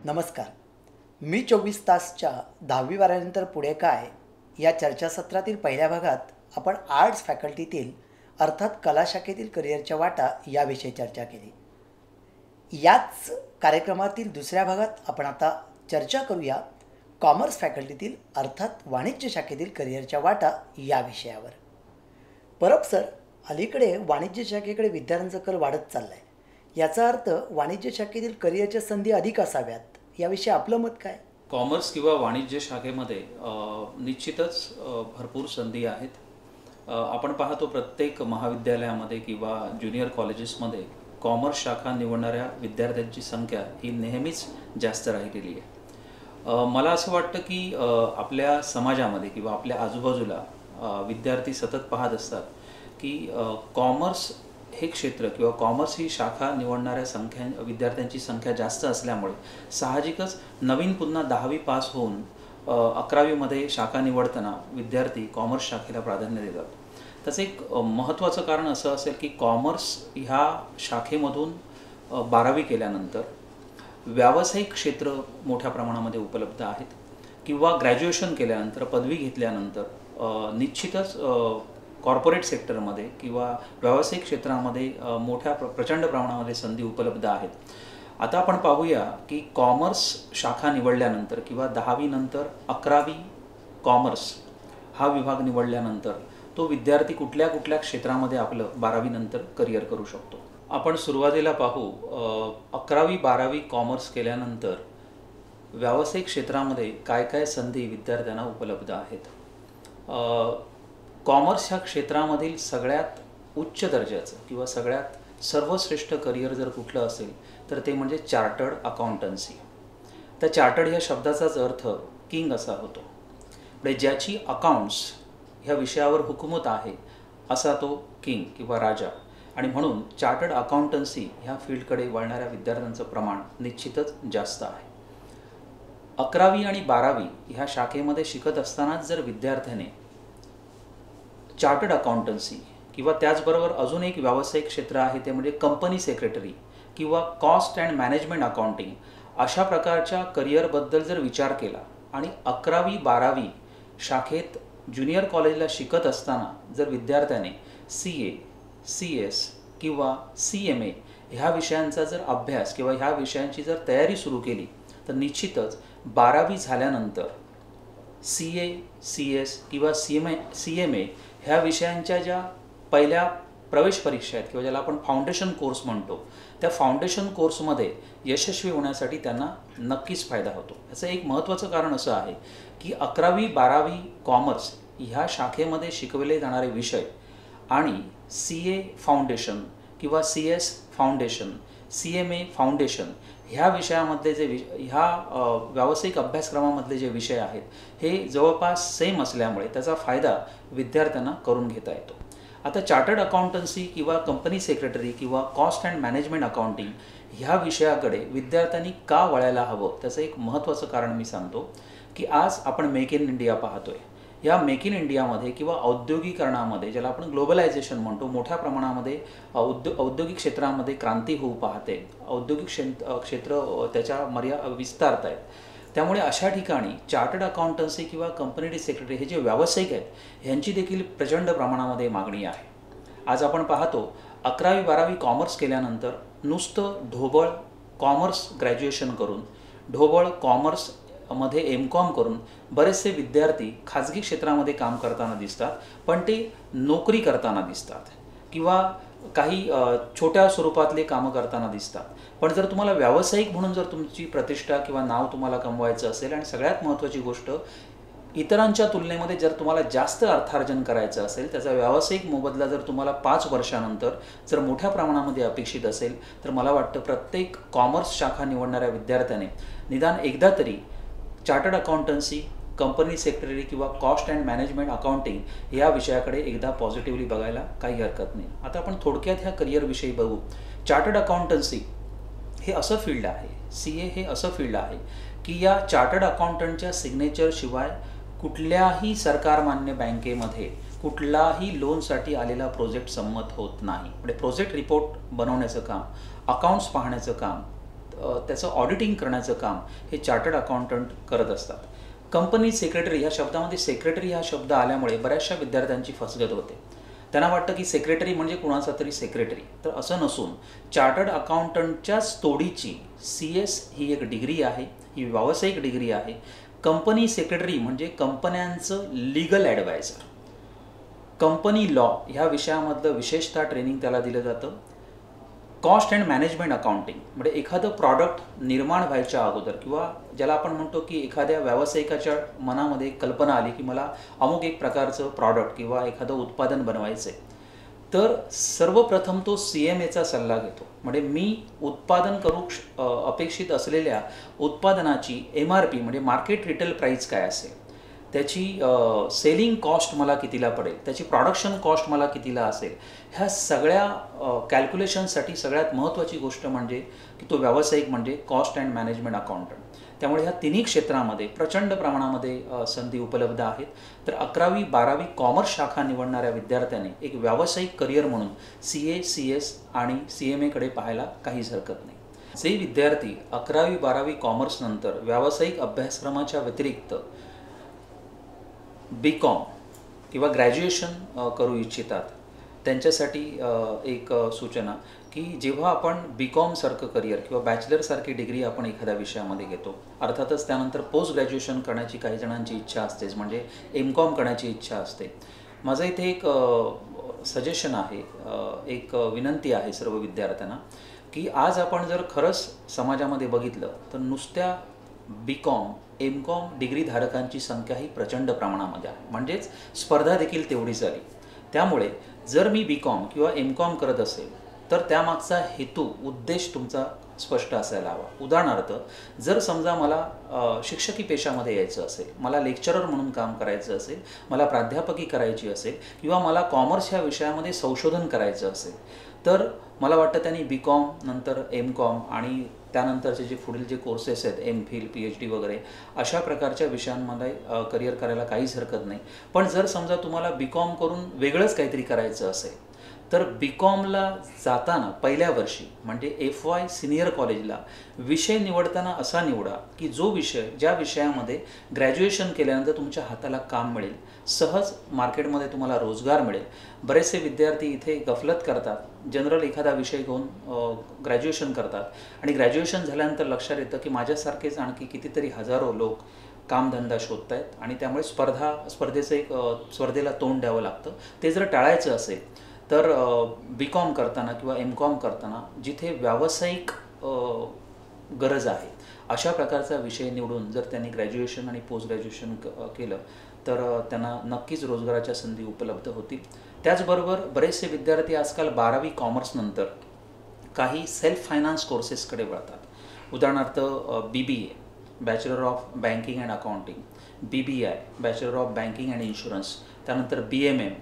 नमस्कार. मी 24 तासच्या 10वी-12वीनंतर पुढे काय या चर्चासत्रातील पहिल्या भागात आपण आर्ट्स फॅकल्टीतील अर्थात कला शाखेतील करिअरच्या वाटा याविषयी चर्चा केली. याच कार्यक्रमातील दुसऱ्या भागात आपण आता चर्चा करूया कॉमर्स फॅकल्टीतील अर्थात वाणिज्य शाखेतील करिअरच्या वाटा या विषयावर. परब सर, अलीकडे वाणिज्य शाखेकडे विद्यार्थ्यांचा कल वाढत चालला आहे. याचा अर्थ वाणिज्य शाखेतील करिअरच्या संधी अधिक असाव्यात, याविषयी आपलं मत काय? कॉमर्स किंवा वाणिज्य शाखेमध्ये निश्चितच भरपूर संधी आहेत. आपण पाहतो प्रत्येक महाविद्यालयामध्ये किंवा ज्युनियर कॉलेजेसमध्ये कॉमर्स शाखा निवडणाऱ्या विद्यार्थ्यांची संख्या ही नेहमीच जास्त राहिलेली आहे. मला असं वाटतं की आपल्या समाजामध्ये किंवा आपल्या आजूबाजूला विद्यार्थी सतत पाहत असतात की कॉमर्स हे क्षेत्र किंवा कॉमर्स ही शाखा निवडणाऱ्या विद्यार्थ्यांची संख्या जास्त असल्यामुळे साहजिकच नवीन पुन्हा 10वी पास होऊन 11वीमध्ये शाखा निवडताना विद्यार्थी कॉमर्स शाखेला प्राधान्य देतात. त्याचं एक महत्त्वाचं कारण असं असेल की कॉमर्स ह्या शाखेमधून 12वी केल्यानंतर व्यावसायिक क्षेत्र मोठ्या प्रमाणामध्ये उपलब्ध आहेत किंवा ग्रॅज्युएशन केल्यानंतर पदवी घेतल्यानंतर निश्चितच कॉर्पोरेट सेक्टरमध्ये किंवा व्यावसायिक क्षेत्रामध्ये प्रचंड प्रमाणामध्ये संधी उपलब्ध आहेत. आता आपण पाहूया की कॉमर्स शाखा निवडल्यानंतर किंवा 10वी नंतर 11वी कॉमर्स हा विभाग निवडल्यानंतर तो विद्यार्थी कुठल्या कुठल्या क्षेत्रामध्ये आपलं 12वी नंतर करिअर करू शकतो. आपण सुरुवातीला पाहू 11वी 12वी कॉमर्स केल्यानंतर व्यावसायिक क्षेत्रामध्ये काय काय संधी विद्यार्थ्यांना उपलब्ध आहेत. कॉमर्स ह्या क्षेत्रामधील सगळ्यात उच्च दर्जाचं किंवा सगळ्यात सर्वश्रेष्ठ करिअर जर कुठलं असेल तर ते म्हणजे चार्टर्ड अकाउंटन्सी. त्या चार्टर्ड ह्या शब्दाचाच अर्थ किंग असा होतो. म्हणजे ज्याची अकाउंट्स ह्या विषयावर हुकूमत आहे असा तो किंग किंवा राजा. आणि म्हणून चार्टर्ड अकाउंटन्सी ह्या फील्डकडे वळणाऱ्या विद्यार्थ्यांचं प्रमाण निश्चितच जास्त आहे. 11वी आणि 12वी ह्या शाखेमध्ये शिकत असतानाच जर विद्यार्थ्याने चार्टर्ड अकाउंटन्सी किंवा त्याचबरोबर अजून एक व्यावसायिक क्षेत्र आहे ते म्हणजे कंपनी सेक्रेटरी किंवा कॉस्ट अँड मॅनेजमेंट अकाउंटिंग अशा प्रकारच्या करिअरबद्दल जर विचार केला आणि 11वी 12वी शाखेत ज्युनियर कॉलेजला शिकत असताना जर विद्यार्थ्याने CA, CS किंवा CMA ह्या विषयांचा जर अभ्यास किंवा ह्या विषयांची जर तयारी सुरू केली तर निश्चितच 12वी झाल्यानंतर CA, CS किंवा CMA ह्या विषयांच्या ज्या पहिल्या प्रवेश परीक्षा आहेत किंवा ज्याला आपण फाउंडेशन कोर्स म्हणतो त्या फाउंडेशन कोर्समध्ये यशस्वी होण्यासाठी त्यांना नक्कीच फायदा होतो. याचं एक महत्त्वाचं कारण असं आहे की 11वी 12वी कॉमर्स ह्या शाखेमध्ये शिकवले जाणारे विषय आणि CA फाउंडेशन किंवा CS फाउंडेशन, CMA फाउंडेशन ह्या विषयामधले ह्या व्यावसायिक अभ्यासक्रमामधले जे विषय आहेत हे जवळपास सेम असल्यामुळे त्याचा फायदा विद्यार्थ्यांना करून घेता येतो. आता चार्टर्ड अकाउंटन्सी किंवा कंपनी सेक्रेटरी किंवा कॉस्ट अँड मॅनेजमेंट अकाउंटिंग ह्या विषयाकडे विद्यार्थ्यांनी का वळायला हवं त्याचं एक महत्त्वाचं कारण मी सांगतो की आज आपण मेक इन इंडिया पाहतोय. या मेक इन इंडियामध्ये किंवा औद्योगिकरणामध्ये ज्याला आपण ग्लोबलायझेशन म्हणतो मोठ्या प्रमाणामध्ये औद्योगिक क्षेत्रामध्ये क्रांती होऊ पाहते. औद्योगिक क्षेत्र त्याच्या विस्तारत आहेत. त्यामुळे अशा ठिकाणी चार्टर्ड अकाउंटन्सी किंवा कंपनी सेक्रेटरी हे जे व्यावसायिक आहेत ह्यांची देखील प्रचंड प्रमाणामध्ये मागणी आहे. आज आपण पाहतो 11वी 12वी कॉमर्स केल्यानंतर नुसतं ढोबळ कॉमर्स ग्रॅज्युएशन करून ढोबळ कॉमर्समध्ये MCOM करून बरेचसे विद्यार्थी खाजगी क्षेत्रामध्ये काम करताना दिसतात, पण ते नोकरी करताना दिसतात किंवा काही छोट्या स्वरूपातले कामं करताना दिसतात. पण जर तुम्हाला व्यावसायिक म्हणून जर तुमची प्रतिष्ठा किंवा नाव तुम्हाला कमवायचं असेल आणि सगळ्यात महत्त्वाची गोष्ट इतरांच्या तुलनेमध्ये जर तुम्हाला जास्त अर्थार्जन करायचं असेल त्याचा व्यावसायिक मोबदला जर तुम्हाला 5 वर्षानंतर जर मोठ्या प्रमाणामध्ये अपेक्षित असेल तर मला वाटतं प्रत्येक कॉमर्स शाखा निवडणाऱ्या विद्यार्थ्याने निदान एकदा तरी चार्टर्ड अकाउंटन्सी, कंपनी सेक्रेटरी किंवा कॉस्ट अँड मॅनेजमेंट अकाउंटिंग या विषयाकडे एकदा पॉझिटिव्हली बघायला काही हरकत नाही. आता आपण थोडक्यात ह्या करिअरविषयी बघू. चार्टर्ड अकाउंटन्सी हे असं फील्ड आहे, CA हे असं फील्ड आहे की या चार्टर्ड अकाउंटंटच्या सिग्नेचरशिवाय कुठल्याही सरकारमान्य बँकेमध्ये कुठलाही लोनसाठी आलेला प्रोजेक्ट संमत होत नाही. म्हणजे प्रोजेक्ट रिपोर्ट बनवण्याचं काम, अकाउंट्स पाहण्याचं काम त्याचं ऑडिटिंग करण्याचं काम हे चार्टर्ड अकाउंटंट करत असतात. कंपनी सेक्रेटरी ह्या शब्दामध्ये सेक्रेटरी हा शब्द आल्यामुळे बऱ्याचशा विद्यार्थ्यांची फसगत होते. त्यांना वाटतं की सेक्रेटरी म्हणजे कुणाचा तरी सेक्रेटरी, तर असं नसून चार्टर्ड अकाउंटंटच्याच तोडीची CS ही एक डिग्री आहे, ही व्यावसायिक डिग्री आहे. कंपनी सेक्रेटरी म्हणजे कंपन्यांचं लीगल ॲडवायझर. कंपनी लॉ ह्या विषयामधलं विशेषतः ट्रेनिंग त्याला दिलं जातं. कॉस्ट अँड मॅनेजमेंट अकाउंटिंग म्हणजे एखादं प्रॉडक्ट निर्माण व्हायच्या अगोदर किंवा ज्याला आपण म्हणतो की एखाद्या व्यावसायिकाच्या मनामध्ये कल्पना आली की मला अमुक एक प्रकारचं प्रॉडक्ट किंवा एखादं उत्पादन बनवायचं आहे, तर सर्वप्रथम तो CMAचा सल्ला घेतो. म्हणजे मी उत्पादन करू अपेक्षित असलेल्या उत्पादनाची MRP म्हणजे मार्केट रिटेल प्राईस काय असेल, त्याची सेलिंग कॉस्ट मला कितीला पडेल, त्याची प्रोडक्शन कॉस्ट मला कितीला असेल, ह्या सगळ्या कॅल्क्युलेशनसाठी सगळ्यात महत्त्वाची गोष्ट म्हणजे की तो व्यावसायिक म्हणजे कॉस्ट अँड मॅनेजमेंट अकाउंटंट. त्यामुळे ह्या तिन्ही क्षेत्रामध्ये प्रचंड प्रमाणामध्ये संधी उपलब्ध आहेत. तर 11वी 12वी कॉमर्स शाखा निवडणाऱ्या विद्यार्थ्याने एक व्यावसायिक करिअर म्हणून CA CS आणि CMAकडे पाहायला काहीच हरकत नाही. जे विद्यार्थी 11वी 12वी कॉमर्स नंतर व्यावसायिक अभ्यासक्रमाच्या व्यतिरिक्त BCom किंवा ग्रॅज्युएशन करू इच्छितात त्यांच्यासाठी एक सूचना की जेव्हा आपण BCom सारखं करिअर किंवा बॅचलरसारखी डिग्री आपण एखाद्या विषयामध्ये घेतो, अर्थातच त्यानंतर पोस्ट ग्रॅज्युएशन करण्याची काही जणांची इच्छा असतेच, म्हणजे MCom करण्याची इच्छा असते. माझं इथे एक सजेशन आहे, एक विनंती आहे सर्व विद्यार्थ्यांना की आज आपण जर खरंच समाजामध्ये बघितलं तर नुसत्या BCom MCom डिग्रीधारकांची संख्या ही प्रचंड प्रमाणामध्ये आहे, म्हणजेच स्पर्धा देखील तेवढीच झाली. त्यामुळे जर मी BCom किंवा MCom करत असेल तर त्यामागचा हेतू उद्देश तुमचा स्पष्ट असायला हवा. उदाहरणार्थ, जर समजा मला शिक्षकी पेशामध्ये यायचं असेल, मला लेक्चरर म्हणून काम करायचं असेल, मला प्राध्यापकी करायची असेल किंवा मला कॉमर्स ह्या विषयामध्ये संशोधन करायचं असेल, तर मला वाटतं त्यांनी BCom नंतर MCom आणि त्यानंतरचे जे पुढील जे कोर्सेस आहेत MPhil PhD वगैरे अशा प्रकारच्या विषयांमध्ये करिअर करायला काहीच हरकत नाही. पण जर समजा तुम्हाला BCom करून वेगळंच काहीतरी करायचं असेल तर BComला जाताना पहिल्या वर्षी म्हणजे FY सिनियर कॉलेजला विषय निवडताना असा निवडा की जो विषय ज्या विषयामध्ये ग्रॅज्युएशन केल्यानंतर तुमच्या हाताला काम मिळेल, सहज मार्केटमध्ये तुम्हाला रोजगार मिळेल. बरेचसे विद्यार्थी इथे गफलत करतात, जनरल एखादा विषय घेऊन ग्रॅज्युएशन करतात आणि ग्रॅज्युएशन झाल्यानंतर लक्षात येतं की माझ्यासारखेच आणखी कितीतरी हजारो लोक कामधंदा शोधत आहेत आणि त्यामुळे स्पर्धेला तोंड द्यावं लागतं. ते जर टाळायचं असेल तर BCom करताना किंवा MCom करताना जिथे व्यावसायिक गरज आहे अशा प्रकारचा विषय निवडून जर त्यांनी ग्रॅज्युएशन आणि पोस्ट ग्रॅज्युएशन केलं तर त्यांना नक्कीच रोजगाराच्या संधी उपलब्ध होतील. त्याचबरोबर बरेचसे विद्यार्थी आजकाल 12वी कॉमर्स नंतर काही सेल्फ फायनान्स कोर्सेसकडे वळतात. उदाहरणार्थ BBA bachelor of banking and accounting, BBI bachelor of banking and insurance, त्यानंतर BMM,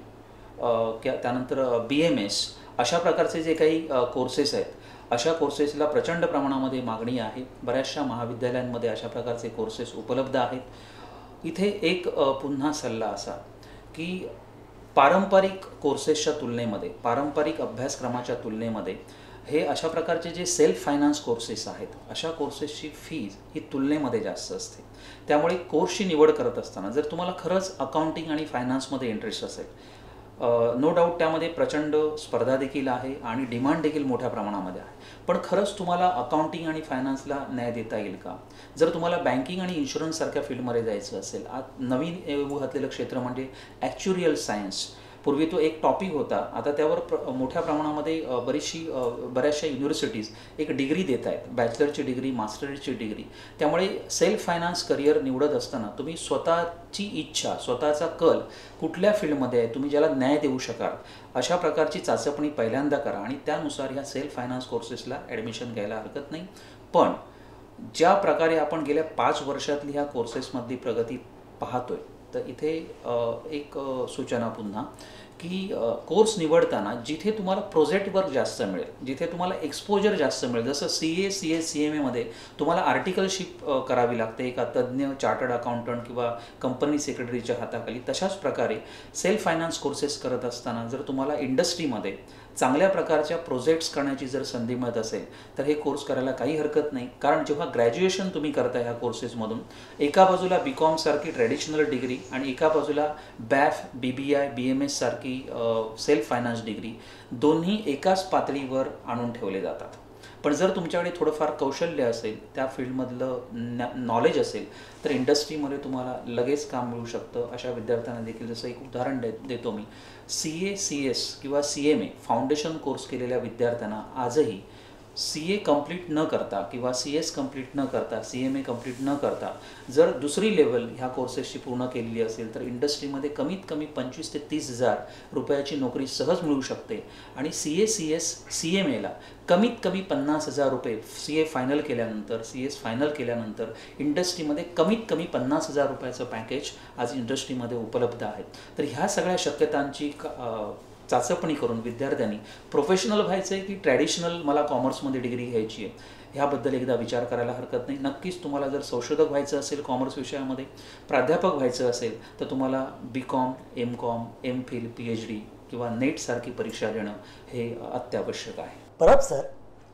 त्यानंतर BMS अशा प्रकारचे जे काही कोर्सेस आहेत, अशा कोर्सेसला प्रचंड प्रमाणामध्ये मागणी आहे. बऱ्याचशा महाविद्यालयांमध्ये अशा प्रकारचे कोर्सेस उपलब्ध आहेत. इथे एक पुन्हा सल्ला असा की पारंपरिक कोर्सेसच्या तुलनेमध्ये, पारंपरिक अभ्यासक्रमाच्या तुलनेमध्ये हे अशा प्रकारचे जे सेल्फ फायनान्स कोर्सेस आहेत, अशा कोर्सेसची फीज ही तुलनेमध्ये जास्त असते. त्यामुळे कोर्सची निवड करत असताना जर तुम्हाला खरंच अकाउंटिंग आणि फायनान्समध्ये इंटरेस्ट असेल, नो डाऊट त्यामध्ये प्रचंड स्पर्धा देखील आहे आणि डिमांड देखील मोठ्या प्रमाणामध्ये आहे, पण खरंच तुम्हाला अकाउंटिंग आणि फायनान्सला न्याय देता येईल का? जर तुम्हाला बँकिंग आणि इन्शुरन्ससारख्या फील्डमध्ये जायचं असेल, आज नवीन येऊ घातलेलं क्षेत्र म्हणजे ॲक्च्युरियल सायन्स. पूर्वी तो एक टॉपिक होता, आता त्यावर मोठ्या प्रमाणामध्ये बऱ्याचशा युनिव्हर्सिटीज एक डिग्री देत आहेत, बॅचलरची डिग्री, मास्टर्सची डिग्री. त्यामुळे सेल्फ फायनान्स करिअर निवडत असताना तुम्ही स्वतःची इच्छा, स्वतःचा कल कुठल्या फील्डमध्ये आहे, तुम्ही ज्याला न्याय देऊ शकाल अशा प्रकारची चाचपणी पहिल्यांदा करा आणि त्यानुसार ह्या सेल्फ फायनान्स कोर्सेसला ॲडमिशन घ्यायला हरकत नाही. पण ज्या प्रकारे आपण गेल्या 5 वर्षातली ह्या कोर्सेसमधली प्रगती पाहतोय, तर इथे एक सूचना पुन्हा की कोर्स निवडताना जिथे तुम्हाला प्रोजेक्ट वर्क जास्त मिळेल, जिथे तुम्हाला एक्सपोजर जास्त मिळेल, जसं CA CS CMAमध्ये तुम्हाला आर्टिकलशिप करावी लागते एका तज्ज्ञ चार्टर्ड अकाउंटंट किंवा कंपनी सेक्रेटरीच्या हाताखाली, तशाच प्रकारे सेल्फ फायनान्स कोर्सेस करत असताना जर तुम्हाला इंडस्ट्रीमध्ये चांगल्या प्रकारच्या प्रोजेक्ट्स करण्याची जर संधी मिळत असेल तर हे कोर्स करायला काही हरकत नाही. कारण जेव्हा ग्रॅज्युएशन तुम्ही करता ह्या कोर्सेसमधून, एका बाजूला BCom सारखी ट्रॅडिशनल डिग्री आणि एका बाजूला BAF, BBI, BMS सारखी सेल्फ फायनान्स डिग्री, दोन्ही एकाच पातळीवर आणून ठेवले जातात. पण जर तुमच्याकडे थोडंफार कौशल्य असेल, त्या फील्डमधलं नॉलेज असेल, तर इंडस्ट्रीमध्ये तुम्हाला लगेच काम मिळू शकतं. अशा विद्यार्थ्यांना देखील जसं एक उदाहरण देतो मी, CA, CS किंवा CMA फाउंडेशन कोर्स केलेल्या विद्यार्थ्यांना आजही CA कंप्लीट न करता किंवा CS कंप्लीट न करता, CMA कंप्लीट न करता जर दुसरी लेवल ह्या कोर्सेसची पूर्ण केलेली असेल तर इंडस्ट्रीमध्ये कमीत कमी 25,000 ते 30,000 रुपयाची नोकरी सहज मिळू शकते. आणि CA, CS, CMAला कमीत कमी 50,000 रुपये CA फायनल केल्यानंतर, CS फायनल केल्यानंतर इंडस्ट्रीमध्ये कमीत कमी 50,000 रुपयाचं पॅकेज आज इंडस्ट्रीमध्ये उपलब्ध आहेत. तर ह्या सगळ्या शक्यतांची चाचपणी करून विद्यार्थ्यांनी प्रोफेशनल व्हायचं आहे की ट्रॅडिशनल मला कॉमर्समध्ये डिग्री घ्यायची आहे, ह्याबद्दल एकदा विचार करायला हरकत नाही. नक्कीच तुम्हाला जर संशोधक व्हायचं असेल कॉमर्स विषयामध्ये, प्राध्यापक व्हायचं असेल तर तुम्हाला BCom, MCom, MPhil, PhD किंवा नेटसारखी परीक्षा देणं हे अत्यावश्यक आहे. परब सर,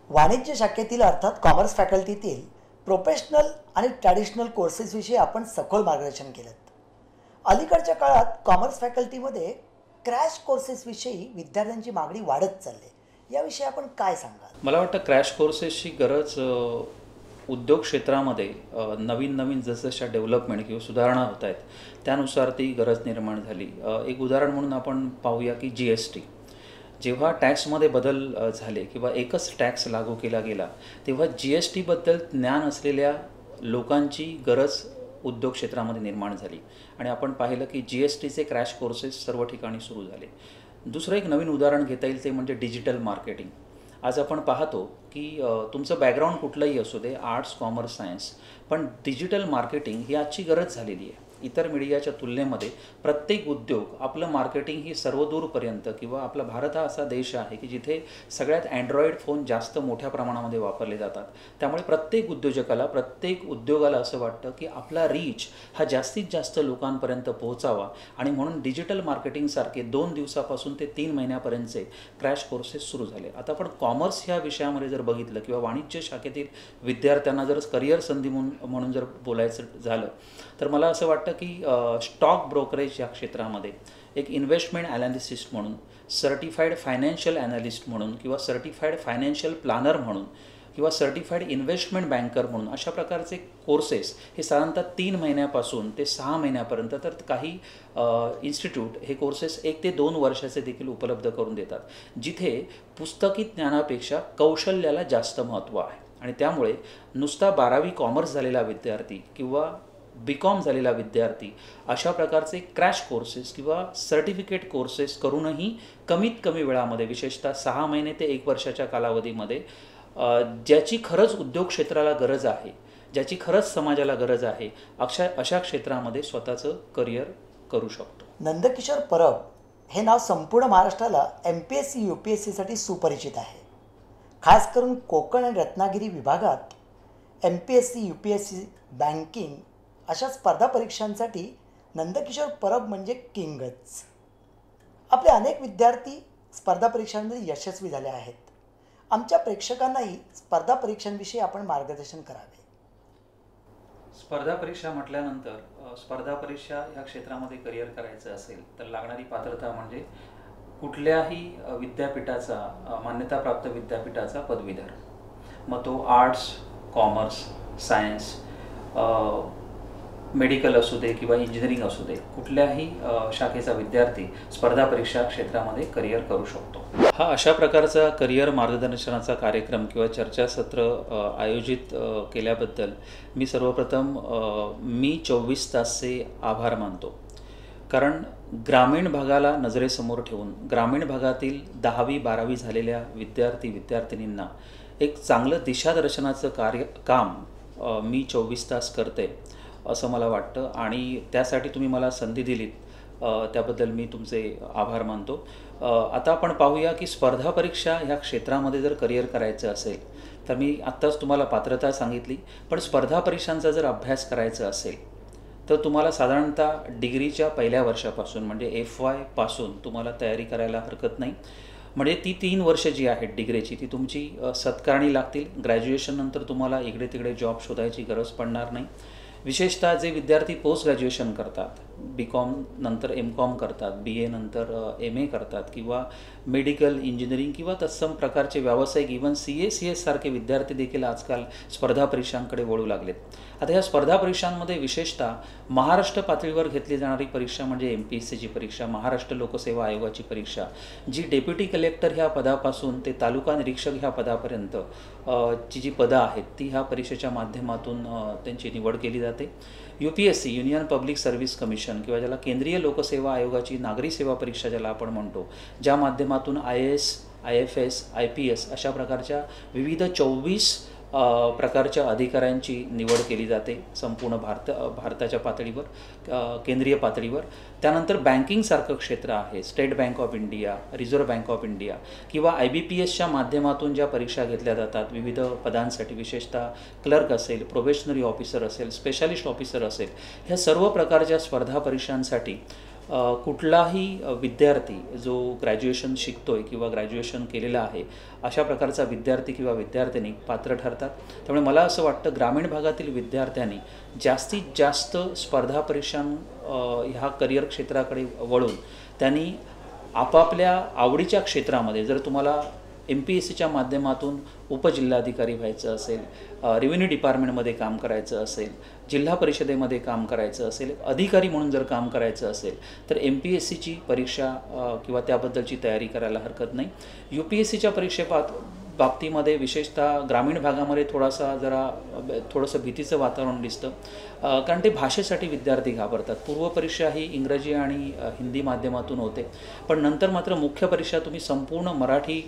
वाणिज्य शाखेतील अर्थात कॉमर्स फॅकल्टीतील प्रोफेशनल आणि ट्रॅडिशनल कोर्सेसविषयी आपण सखोल मार्गदर्शन केलं. अलीकडच्या काळात कॉमर्स फॅकल्टीमध्ये क्रॅश कोर्सेसविषयी विद्यार्थ्यांची मागणी वाढत चालली, याविषयी आपण काय सांगाल? मला वाटतं क्रॅश कोर्सेसची गरज उद्योग क्षेत्रामध्ये नवीन जसजशा डेव्हलपमेंट किंवा सुधारणा होत आहेत त्यानुसार ती गरज निर्माण झाली. एक उदाहरण म्हणून आपण पाहूया की GST. जेव्हा टॅक्समध्ये बदल झाले किंवा एकच टॅक्स लागू केला गेला तेव्हा GSTबद्दल ज्ञान असलेल्या लोकांची गरज उद्योग क्षेत्रामध्ये निर्माण झाली आणि आपण पाहिलं की GSTचे क्रॅश कोर्सेस सर्व ठिकाणी सुरू झाले. दुसरं एक नवीन उदाहरण घेता येईल ते म्हणजे डिजिटल मार्केटिंग. आज आपण पाहतो की तुमचं बॅकग्राऊंड कुठलंही असू दे, आर्ट्स, कॉमर्स, सायन्स, पण डिजिटल मार्केटिंग ही आजची गरज झालेली आहे. इतर मीडियाच्या तुलनेमध्ये प्रत्येक उद्योग आपलं मार्केटिंग ही सर्वदूरपर्यंत, किंवा आपला भारत हा असा देश आहे की जिथे सगळ्यात अँड्रॉईड फोन जास्त मोठ्या प्रमाणामध्ये वापरले जातात. त्यामुळे प्रत्येक उद्योजकाला, प्रत्येक उद्योगाला असं वाटतं की आपला रीच हा जास्तीत जास्त लोकांपर्यंत पोहोचावा आणि म्हणून डिजिटल मार्केटिंगसारखे 2 दिवसापासून ते 3 महिन्यापर्यंतचे क्रॅश कोर्सेस सुरू झाले. आता आपण कॉमर्स ह्या विषयामध्ये जर बघितलं किंवा वाणिज्य शाखेतील विद्यार्थ्यांना जर करिअर संधी म्हणून जर बोलायचं झालं तर मला असं वाटतं की स्टॉक ब्रोकरेज या क्षेत्रामध्ये एक इन्व्हेस्टमेंट ॲनालिसिस्ट म्हणून, सर्टिफाईड फायनान्शियल ॲनालिस्ट म्हणून किंवा सर्टिफाईड फायनान्शियल प्लॅनर म्हणून किंवा सर्टिफाईड इन्व्हेस्टमेंट बँकर म्हणून अशा प्रकारचे कोर्सेस हे साधारणतः 3 महिन्यापासून ते 6 महिन्यापर्यंत, तर काही इन्स्टिट्यूट हे कोर्सेस 1 ते 2 वर्षाचे देखील उपलब्ध करून देतात, जिथे पुस्तकी ज्ञानापेक्षा कौशल्याला जास्त महत्त्व आहे. आणि त्यामुळे नुसता 12वी कॉमर्स झालेला विद्यार्थी किंवा BCom झालेला विद्यार्थी अशा प्रकारचे क्रॅश कोर्सेस किंवा सर्टिफिकेट कोर्सेस करूनही कमीत कमी वेळामध्ये, विशेषतः 6 महिने ते 1 वर्षाच्या कालावधीमध्ये ज्याची खरंच उद्योग क्षेत्राला गरज आहे, ज्याची खरंच समाजाला गरज आहे, अशा क्षेत्रामध्ये स्वतःचं करिअर करू शकतो. नंदकिशोर परब हे नाव संपूर्ण महाराष्ट्राला MPSC UPSCसाठी सुपरिचित आहे. खास करून कोकण आणि रत्नागिरी विभागात MPSC UPSC, बँकिंग अशा स्पर्धा परीक्षांसाठी नंदकिशोर परब म्हणजे किंगच. आपले अनेक विद्यार्थी स्पर्धा परीक्षांमध्ये यशस्वी झाले आहेत. आमच्या प्रेक्षकांनाही स्पर्धा परीक्षांविषयी आपण मार्गदर्शन करावे. स्पर्धा परीक्षा म्हटल्यानंतर स्पर्धा परीक्षा ह्या क्षेत्रामध्ये करिअर करायचं असेल तर लागणारी पात्रता म्हणजे कुठल्याही विद्यापीठाचा, मान्यताप्राप्त विद्यापीठाचा पदवीधर, मग तो आर्ट्स, कॉमर्स, सायन्स, मेडिकल असू दे किंवा इंजिनिअरिंग असू दे, कुठल्याही शाखेचा विद्यार्थी स्पर्धा परीक्षा क्षेत्रामध्ये करिअर करू शकतो. हा अशा प्रकारचा करिअर मार्गदर्शनाचा कार्यक्रम किंवा चर्चासत्र आयोजित केल्याबद्दल मी सर्वप्रथम 24 तासचे आभार मानतो. कारण ग्रामीण भागाला नजरेसमोर ठेवून ग्रामीण भागातील 10वी 12वी झालेल्या विद्यार्थिनींना एक चांगलं दिशादर्शनाचं काम मी 24 तास करते असं मला वाटतं आणि त्यासाठी तुम्ही मला संधी दिलीत त्याबद्दल मी तुमचे आभार मानतो. आता आपण पाहूया की स्पर्धा परीक्षा ह्या क्षेत्रामध्ये जर करिअर करायचं असेल तर मी आत्ताच तुम्हाला पात्रता सांगितली, पण स्पर्धा परीक्षांचा जर अभ्यास करायचा असेल तर तुम्हाला साधारणतः डिग्रीच्या पहिल्या वर्षापासून म्हणजे FY पासून तुम्हाला तयारी करायला हरकत नाही. म्हणजे ती 3 वर्ष जी आहेत डिग्रीची ती तुमची सत्कारणी लागतील. ग्रॅज्युएशननंतर तुम्हाला इकडे तिकडे जॉब शोधायची गरज पडणार नाही. विशेषतः जे विद्यार्थी पोस्ट ग्रॅज्युएशन करतात, BCom नंतर MCom करतात, BA नंतर MA करतात किंवा मेडिकल, इंजिनिअरिंग किंवा तत्सम प्रकारचे व्यावसायिक, इव्हन CA CS सारखे विद्यार्थी देखील आजकाल स्पर्धा परीक्षांकडे वळू लागलेत. आता ह्या स्पर्धा परीक्षांमध्ये विशेषतः महाराष्ट्र पातळीवर घेतली जाणारी परीक्षा म्हणजे MPSCची परीक्षा, महाराष्ट्र लोकसेवा आयोगाची परीक्षा, जी डेप्युटी कलेक्टर ह्या पदापासून ते तालुका निरीक्षक ह्या पदापर्यंत ची जी पदं आहेत ती ह्या परीक्षेच्या माध्यमातून त्यांची निवड केली जाते. UPSC union public service commission किंवा ज्याला केंद्रीय लोकसेवा आयोगाची नागरी सेवा परीक्षा ज्याला आपण म्हणतो, ज्या माध्यमातून IAS, IFS, IPS अशा प्रकारच्या विविध 24 प्रकारच्या अधिकाऱ्यांची निवड केली जाते संपूर्ण भारताच्या पातळीवर, केंद्रीय पातळीवर. त्यानंतर बँकिंगसारखं क्षेत्र आहे, state bank of India, reserve bank of India किंवा IBPSच्या माध्यमातून ज्या परीक्षा घेतल्या जातात विविध पदांसाठी, विशेषतः क्लर्क असेल, प्रोबेशनरी ऑफिसर असेल, स्पेशालिस्ट ऑफिसर असेल, ह्या सर्व प्रकारच्या स्पर्धा परीक्षांसाठी कुठलाही विद्यार्थी जो ग्रॅज्युएशन शिकतोय किंवा ग्रॅज्युएशन केलेला आहे अशा प्रकारचा विद्यार्थी किंवा विद्यार्थिनी पात्र ठरतात. त्यामुळे मला असं वाटतं ग्रामीण भागातील विद्यार्थ्यांनी जास्तीत जास्त स्पर्धा परीक्षां ह्या करिअर क्षेत्राकडे वळून त्यांनी आपापल्या आवडीच्या क्षेत्रामध्ये, जर तुम्हाला MPSCच्या माध्यमातून उपजिल्हाधिकारी व्हायचं असेल, रेव्हेन्यू डिपार्टमेंटमध्ये काम करायचं असेल, जिल्हा परिषदेमध्ये काम करायचं असेल, अधिकारी म्हणून जर काम करायचं असेल तर MPSCची परीक्षा किंवा त्याबद्दलची तयारी करायला हरकत नाही. UPSCच्या बाबतीमध्ये विशेषतः ग्रामीण भागामध्ये थोडंसं भीतीचं वातावरण दिसतं, कारण ते भाषेसाठी विद्यार्थी घाबरतात. पूर्वपरीक्षा ही इंग्रजी आणि हिंदी माध्यमातून होते, पण नंतर मात्र मुख्य परीक्षा तुम्ही संपूर्ण मराठी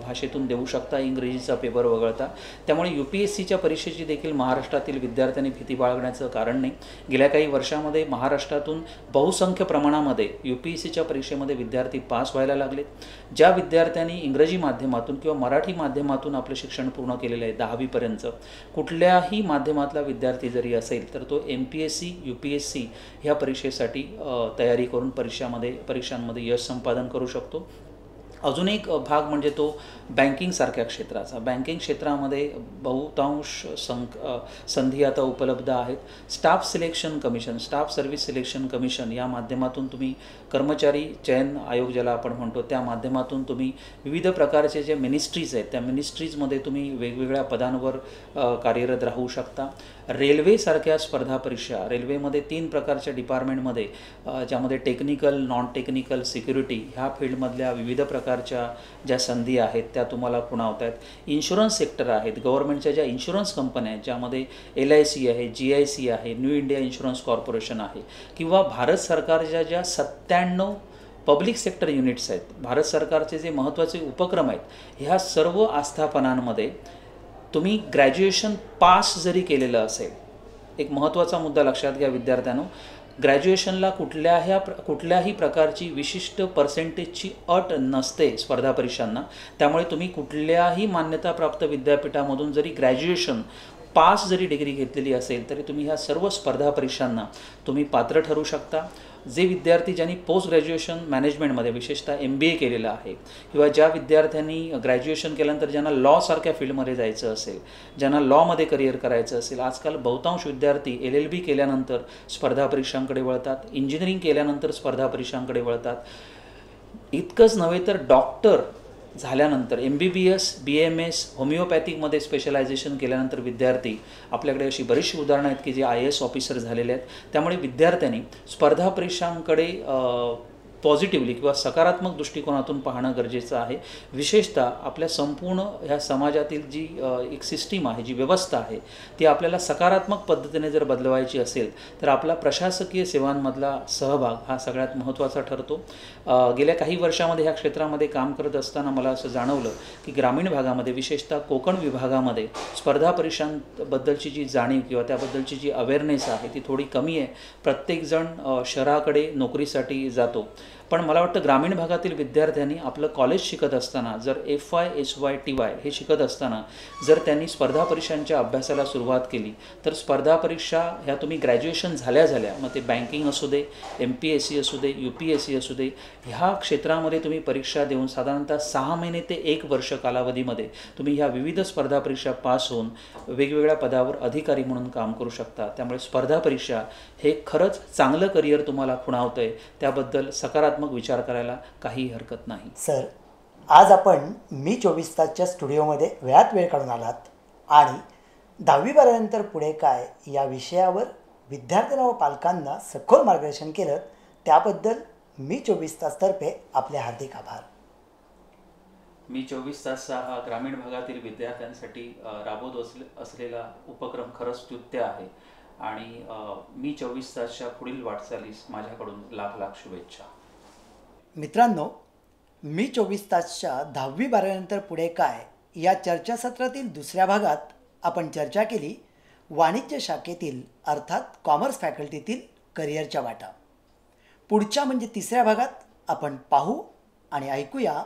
भाषेतून देऊ शकता, इंग्रजीचा पेपर वगळता. त्यामुळे UPSCच्या परीक्षेची देखील महाराष्ट्रातील विद्यार्थ्यांनी भीती बाळगण्याचं कारण नाही. गेल्या काही वर्षामध्ये महाराष्ट्रातून बहुसंख्य प्रमाणामध्ये UPSCच्या परीक्षेमध्ये विद्यार्थी पास व्हायला लागले. ज्या विद्यार्थ्यांनी इंग्रजी माध्यमातून किंवा मराठी माध्यमातून आपलं शिक्षण पूर्ण केलेलं आहे 10वीपर्यंत, कुठल्याही माध्यमातला विद्यार्थी जरी असेल तर तो MPSC, UPSC ह्या परीक्षेसाठी तयारी करून परीक्षांमध्ये यश संपादन करू शकतो. अजून एक भाग म्हणजे तो बँकिंगसारख्या क्षेत्राचा. बँकिंग क्षेत्रामध्ये बहुतांश संधी आता उपलब्ध आहेत. Staff selection commission, staff service selection commission या माध्यमातून तुम्ही कर्मचारी चयन आयोग ज्याला आपण म्हणतो त्या माध्यमातून तुम्ही विविध प्रकारचे जे मिनिस्ट्रीज आहेत त्या मिनिस्ट्रीजमध्ये तुम्ही वेगवेगळ्या पदांवर कार्यरत राहू शकता. रेल्वेसारख्या स्पर्धा परीक्षा, रेल्वेमध्ये 3 प्रकारच्या डिपार्टमेंटमध्ये ज्यामध्ये टेक्निकल, नॉन टेक्निकल, सिक्युरिटी ह्या फील्डमधल्या विविध प्रकारच्या ज्या संधी आहेत त्या तुम्हाला खुणावत आहेत. इन्शुरन्स सेक्टर आहेत, गव्हर्नमेंटच्या ज्या इन्शुरन्स कंपन्या आहेत ज्यामध्ये LIC आहे, GIC आहे, न्यू इंडिया इन्शुरन्स कॉर्पोरेशन आहे किंवा भारत सरकारच्या ज्या 97 पब्लिक सेक्टर युनिट्स आहेत, भारत सरकारचे जे महत्त्वाचे उपक्रम आहेत, ह्या सर्व आस्थापनांमध्ये तुम्ही ग्रॅज्युएशन पास जरी केलेलं असेल, एक महत्त्वाचा मुद्दा लक्षात घ्या विद्यार्थ्यांनो, ग्रॅज्युएशनला कुठल्याही प्रकारची विशिष्ट पर्सेंटेजची अट नसते स्पर्धा परीक्षांना. त्यामुळे तुम्ही कुठल्याही मान्यताप्राप्त विद्यापीठामधून जरी ग्रॅज्युएशन पास जरी डिग्री घेतलेली असेल तरी तुम्ही ह्या सर्व स्पर्धा परीक्षांना तुम्ही पात्र ठरू शकता. जे विद्यार्थी ज्यांनी पोस्ट ग्रॅज्युएशन मॅनेजमेंटमध्ये विशेषतः MBA केलेलं आहे किंवा ज्या विद्यार्थ्यांनी ग्रॅज्युएशन केल्यानंतर ज्यांना लॉसारख्या फील्डमध्ये जायचं असेल, ज्यांना लॉमध्ये करिअर करायचं असेल, आजकाल बहुतांश विद्यार्थी LLB केल्यानंतर स्पर्धा परीक्षांकडे वळतात, इंजिनिअरिंग केल्यानंतर स्पर्धा परीक्षांकडे वळतात. इतकंच नव्हे तर डॉक्टर झाल्यानंतर MBBS, BMS, होमिओपॅथिकमध्ये स्पेशलायझेशन केल्यानंतर विद्यार्थी, आपल्याकडे अशी बरीचशी उदाहरणं आहेत की जे IAS ऑफिसर झालेले आहेत. त्यामुळे विद्यार्थ्यांनी स्पर्धा परीक्षांकडे पॉझिटिव्हली किंवा सकारात्मक दृष्टिकोनातून पाहणं गरजेचं आहे. विशेषतः आपल्या संपूर्ण ह्या समाजातील जी एक सिस्टीम आहे, जी व्यवस्था आहे, ती आपल्याला सकारात्मक पद्धतीने जर बदलवायची असेल तर आपला प्रशासकीय सेवांमधला सहभाग हा सगळ्यात महत्त्वाचा ठरतो. गेल्या काही वर्षामध्ये ह्या क्षेत्रामध्ये काम करत असताना मला असं जाणवलं की ग्रामीण भागामध्ये विशेषतः कोकण विभागामध्ये स्पर्धा परीक्षांबद्दलची जी जाणीव किंवा त्याबद्दलची जी अवेअरनेस आहे ती थोडी कमी आहे. प्रत्येकजण शहराकडे नोकरीसाठी जातो. पण मला वाटतं ग्रामीण भागातील विद्यार्थ्यांनी आपलं कॉलेज शिकत असताना जर FY SY TY हे शिकत असताना जर त्यांनी स्पर्धा परीक्षांच्या अभ्यासाला सुरुवात केली तर स्पर्धा परीक्षा ह्या तुम्ही ग्रॅज्युएशन झाल्या मग ते बँकिंग असू दे, MPSC असू दे, UPSC असू दे, ह्या क्षेत्रामध्ये तुम्ही परीक्षा देऊन साधारणतः 6 महिने ते 1 वर्ष कालावधीमध्ये तुम्ही ह्या विविध स्पर्धा परीक्षा पास होऊन वेगवेगळ्या पदावर अधिकारी म्हणून काम करू शकता. त्यामुळे स्पर्धा परीक्षा हे खरंच चांगलं करिअर तुम्हाला खुणावतं आहे, त्याबद्दल सकारात्मक विचार करायला काही हरकत नाही. सर, आज आपण मी 24 तासच्या स्टुडिओमध्ये वेळात वेळ काढून आलात आणि 10वी-12वीनंतर पुढे काय या विषयावर विद्यार्थ्यांना व पालकांना सखोल मार्गदर्शन केलं, त्याबद्दल मी 24 तासतर्फे आपले हार्दिक आभार. मी 24 तास हा ग्रामीण भागातील विद्यार्थ्यांसाठी राबवत असलेला उपक्रम खरंच स्तुत्य आहे आणि मी 24 तासच्या पुढील वाटचालीस माझ्याकडून लाख लाख शुभेच्छा. मित्रांनो, मी 24 तासच्या 10वी-12वीनंतर पुढे काय या चर्चासत्रातील दुसऱ्या भागात आपण चर्चा केली वाणिज्य शाखेतील अर्थात कॉमर्स फॅकल्टीतील करिअरच्या वाटा. पुढच्या म्हणजे तिसऱ्या भागात आपण पाहू आणि ऐकूया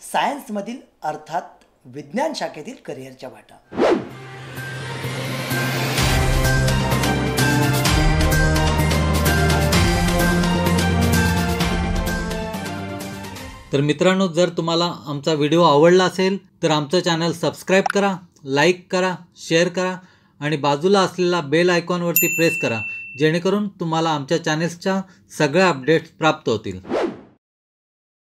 सायन्समधील अर्थात विज्ञान शाखेतील करिअरच्या वाटा. तर मित्रांनो, जर तुम्हाला आमचा व्हिडिओ आवडला असेल तर आमचं चॅनल सबस्क्राईब करा, लाईक करा, शेअर करा आणि बाजूला असलेला बेल आयकॉनवरती प्रेस करा, जेणेकरून तुम्हाला आमच्या चॅनल्सच्या सगळ्या अपडेट्स प्राप्त होतील.